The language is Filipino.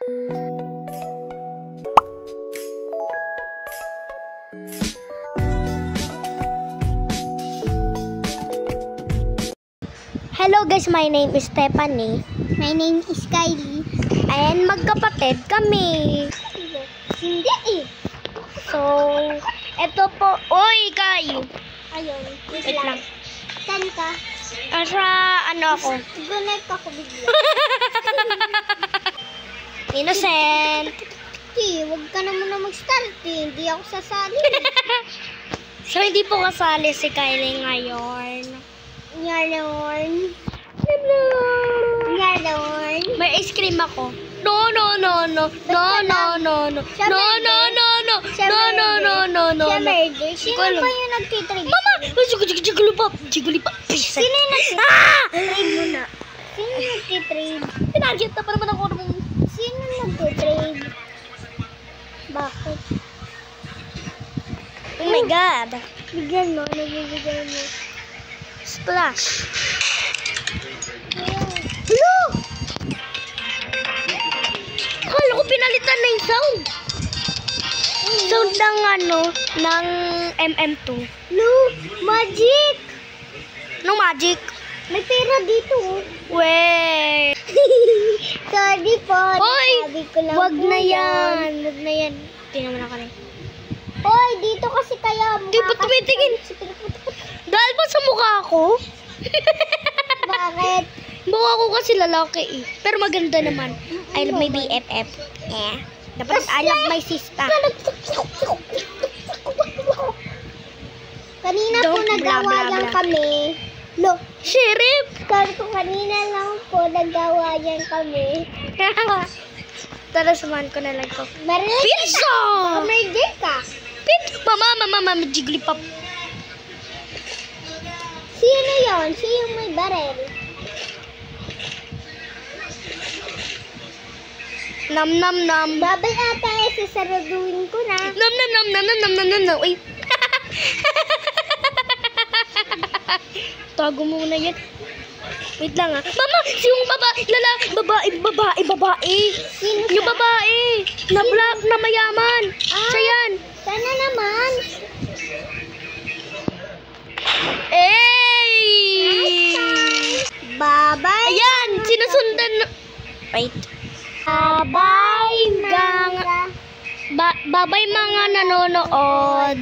Hello guys, my name is Stephanie. My name is Kylie. And magkapatid kami. Hindi eh. So, eto po. Oy, Kay! Ayun. Wait lang. Saan ka? Asa, ano ako? Gunay ka ko bigla. Innocent. Huwag ka na muna mag-start eh. Hindi ako sasali. So, hindi po kasali si Kylie ngayon. Ngayon. May ice cream ako. No. Sino ba yung nagtitrade? Mama! Jigglypuff. Sino yung nagtitrade mo na? Sino yung nagtitrade? Pinarget na pa naman ako. Sino nagtitrade? Bakit? Oh my God. Bigyan mo. Nabibigyan mo. Splash. Hello! Akala ko pinalitan na yung sound. Sound ng ng MM2. No! Magic! No magic. May pera dito. Wey. Sorry po. Hoy! Sabi ko lang Wag po na yun. yan. Wag na yan. Tingnan mo na kami. Hoy, dito kasi kaya Di ba tumitingin? Dahil ba sa mukha ko? Bakit? Mukha ko kasi lalaki eh. Pero maganda naman. I love my BFF. Dapat I love my sister. Kanina po Don't nagawa blah, blah, yan blah. kami. No. Sheriff! Sabi ko kanina lang po nagawa yan kami. Tara, samahan ko na lang ko. Marinig Pizza! Marinig ka. Mama, Jigglypuff. Sino yon? Sino yung may barel? Nam. Babay ata eh, sasaraduin ko na. Nam. Uy. Tago mo na yan. Wait lang ah. Mama, yung babae. Sino Yung babae. Na black, na mayaman. Siya yan. Sana naman. Bye-bye. Ayan, sinusundan. Wait. Bye-bye mga nanonood.